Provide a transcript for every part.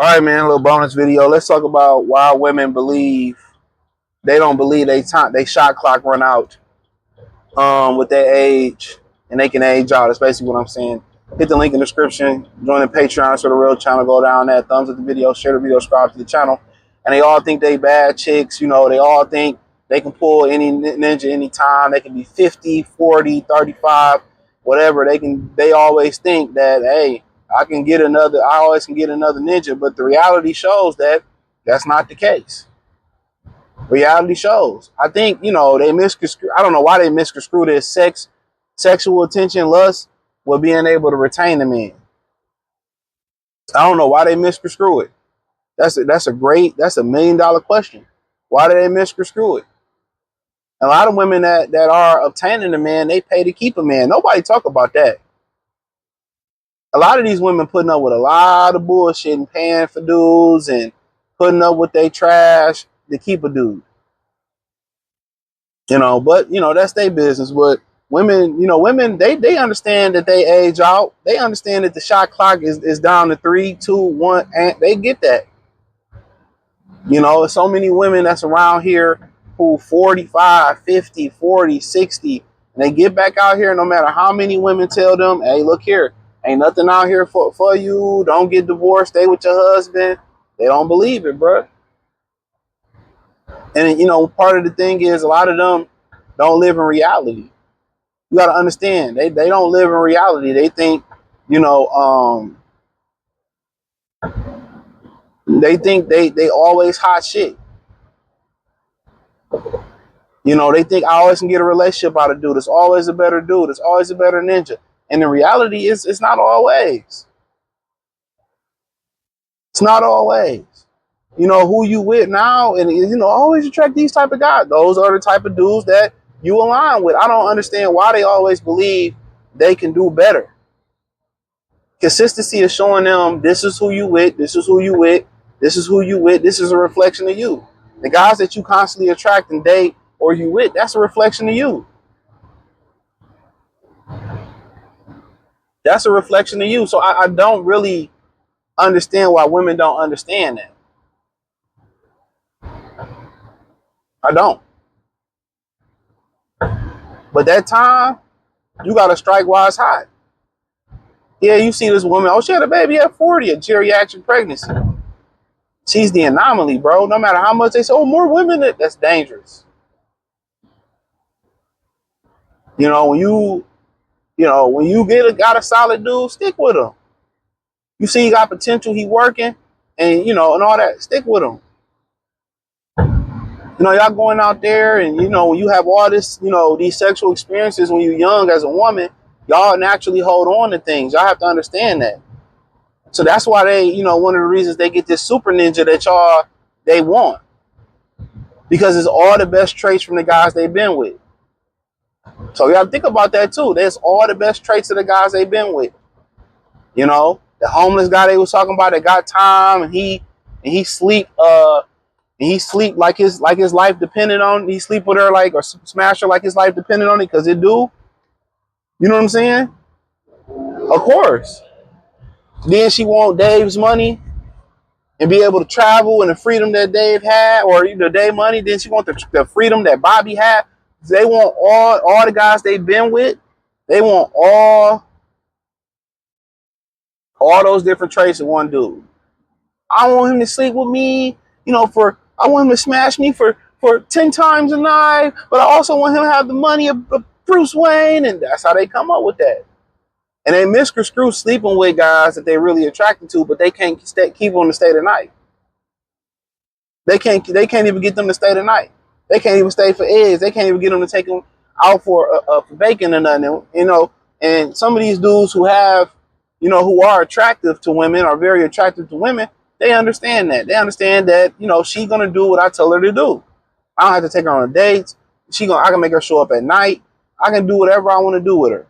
All right, man. A little bonus video. Let's talk about why women don't believe they shot clock run out with their age and they can age out. That's basically what I'm saying. Hit the link in the description. Join the Patreon so the real channel. Go down there. Thumbs up the video. Share the video. Subscribe to the channel. And they all think they bad chicks. You know, they all think they can pull any ninja anytime. They can be 50, 40, 35, whatever. They always think that, hey, I always can get another ninja. But the reality shows that that's not the case. Reality shows. I think, they misconstrue. I don't know why they misconstrue this sexual attention, lust, with being able to retain the man. I don't know why they misconstrue it. That's a $1 million question. Why do they misconstrue it? A lot of women that are obtaining a man, they pay to keep a man. Nobody talk about that. A lot of these women putting up with a lot of bullshit and paying for dudes and putting up with their trash to keep a dude. But that's their business. But women, they understand that they age out. They understand that the shot clock is down to 3, 2, 1, and they get that. So many women that's around here who 45, 50, 40, 60, and they get back out here no matter how many women tell them, hey, look here, ain't nothing out here for you. Don't get divorced. Stay with your husband. They don't believe it, bro. And, part of the thing is a lot of them don't live in reality. You got to understand, they don't live in reality. They think, they think they always hot shit. They think I always can get a relationship out of dude. It's always a better dude. It's always a better ninja. And the reality is, it's not always. It's not always. Who you with now, and always attract these type of guys. Those are the type of dudes that you align with. I don't understand why they always believe they can do better. Consistency is showing them this is who you with, this is who you with, this is who you with, this is a reflection of you. The guys that you constantly attract and date or you with, that's a reflection of you. That's a reflection of you. So I don't really understand why women don't understand that. I don't. But that time, you got to strike while it's hot. Yeah, you see this woman, oh, she had a baby at 40, a geriatric pregnancy. She's the anomaly, bro. No matter how much they say, oh, more women, that's dangerous. When you got a solid dude, stick with him. You see he got potential, he working, and and all that, stick with him. Y'all going out there and when you have all this, these sexual experiences when you're young as a woman, y'all naturally hold on to things. Y'all have to understand that. So that's why they, one of the reasons they get this super ninja that they want. Because it's all the best traits from the guys they've been with. So you have to think about that too. There's all the best traits of the guys they've been with. The homeless guy they was talking about that got time and he sleep like his life depended on. He sleep with her or smash her like his life depended on it, because it do. You know what I'm saying? Of course. Then she want Dave's money and be able to travel and the freedom that Dave had, or the Dave money. Then she want the freedom that Bobby had. They want all the guys they've been with. They want all those different traits in one dude. I want him to sleep with me, I want him to smash me for 10 times a night, but I also want him to have the money of Bruce Wayne, and that's how they come up with that. And they misconstrue sleeping with guys that they're really attracted to, but they can't keep them to stay the night. They can't even get them to stay the night. They can't even stay for eggs. They can't even get them to take them out for bacon or nothing. And some of these dudes who have, who are attractive to women, are very attractive to women, they understand that. They understand that, she's going to do what I tell her to do. I don't have to take her on dates. I can make her show up at night. I can do whatever I want to do with her.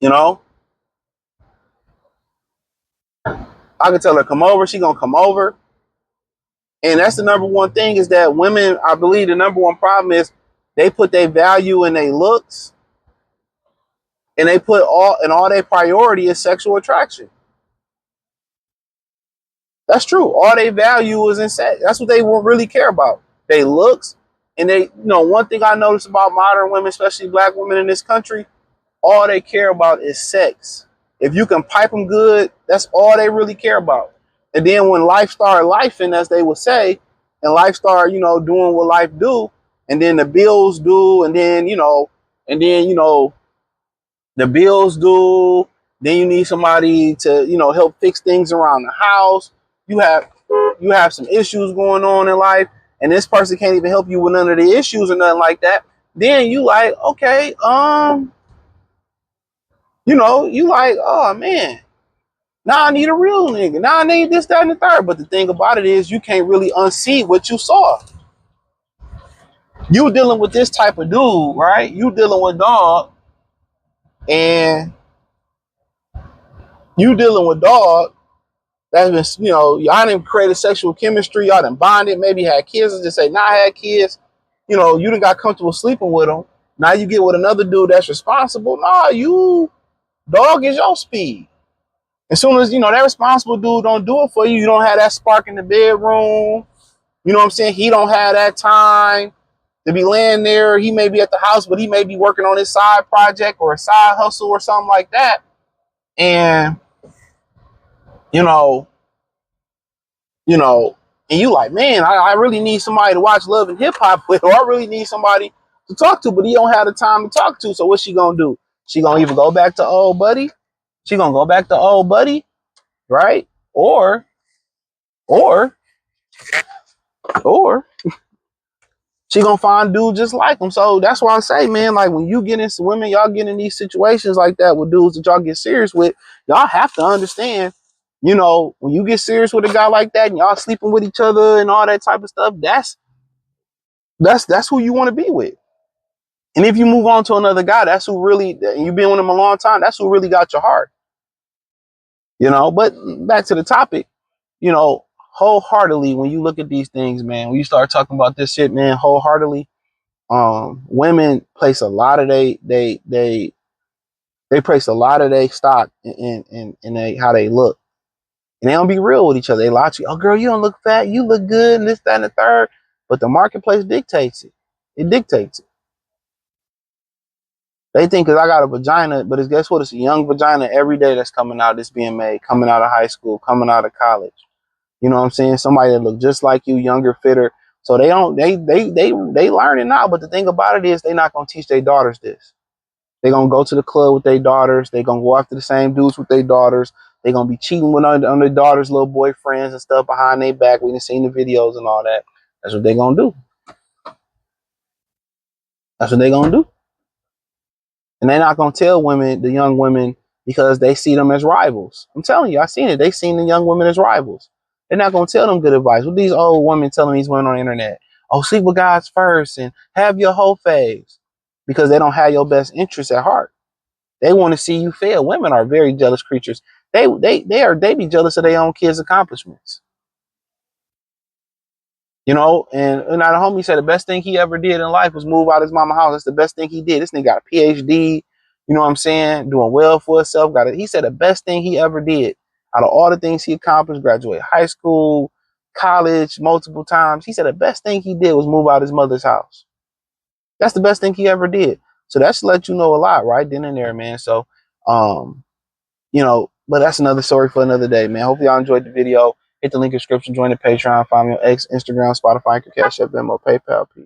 I can tell her come over. She going to come over. And that's the number one thing, is that women, I believe the number one problem is they put their value in their looks, and they put all their priority is sexual attraction. That's true. All they value is in sex. That's what they won't really care about. They looks, and they, one thing I notice about modern women, especially black women in this country, all they care about is sex. If you can pipe them good, that's all they really care about. And then when life started lifing, as they would say, and life started, doing what life do, and then the bills do, and then the bills do. Then you need somebody to, help fix things around the house. You have some issues going on in life, and this person can't even help you with none of the issues or nothing like that. Then you like, okay, you like, oh man, now I need a real nigga. Now I need this, that, and the third. But the thing about it is you can't really unsee what you saw. You dealing with this type of dude, right? You dealing with dog, and you dealing with dog that's been, y'all didn't create a sexual chemistry, y'all done bonded, maybe had kids, and just say, nah, I had kids. You done got comfortable sleeping with them. Now you get with another dude that's responsible. Nah, you dog is your speed. As soon as, that responsible dude don't do it for you, you don't have that spark in the bedroom. You know what I'm saying? He don't have that time to be laying there. He may be at the house, but he may be working on his side project or a side hustle or something like that. And, you know, and you like, man, I really need somebody to watch Love and Hip Hop with, or I really need somebody to talk to, but he don't have the time to talk to. So what's she gonna do? She gonna either go back to old buddy, right? Or or she gonna find a dude just like him. So that's why I say, man, like when you get into women, y'all get in these situations like that with dudes that y'all get serious with, y'all have to understand, when you get serious with a guy like that and y'all sleeping with each other and all that type of stuff, that's who you want to be with. And if you move on to another guy, that's who really, you've been with him a long time, that's who really got your heart. But back to the topic, wholeheartedly, when you look at these things, man, when you start talking about this shit, man, wholeheartedly, women place a lot of they place a lot of their stock in how they look, and they don't be real with each other. They lie to you. Oh, girl, you don't look fat. You look good, and this, that, and the third. But the marketplace dictates it. It dictates it. They think because I got a vagina, but guess what? It's a young vagina every day that's coming out, that's being made, coming out of high school, coming out of college. You know what I'm saying? Somebody that look just like you, younger, fitter. So they don't, they learn it now. But the thing about it is they're not going to teach their daughters this. They're going to go to the club with their daughters. They're going to go after the same dudes with their daughters. They're going to be cheating with on their daughters' little boyfriends and stuff behind their back. We done seen the videos and all that. That's what they're going to do. That's what they're going to do. And they're not going to tell women, the young women, because they see them as rivals. I'm telling you, I seen it. They seen the young women as rivals. They're not going to tell them good advice. What these old women telling these women on the internet? Oh, sleep with guys first and have your whole phase. Because they don't have your best interests at heart. They want to see you fail. Women are very jealous creatures. They be jealous of their own kids' accomplishments. And the homie said the best thing he ever did in life was move out of his mama's house. That's the best thing he did. This nigga got a PhD, you know what I'm saying? Doing well for himself. He said the best thing he ever did out of all the things he accomplished, graduated high school, college, multiple times. He said the best thing he did was move out of his mother's house. That's the best thing he ever did. So that should let you know a lot right then and there, man. So, but that's another story for another day, man. Hopefully y'all enjoyed the video. Hit the link in the description, join the Patreon, find me on X, Instagram, Spotify, Cash App, Venmo, PayPal. Peace.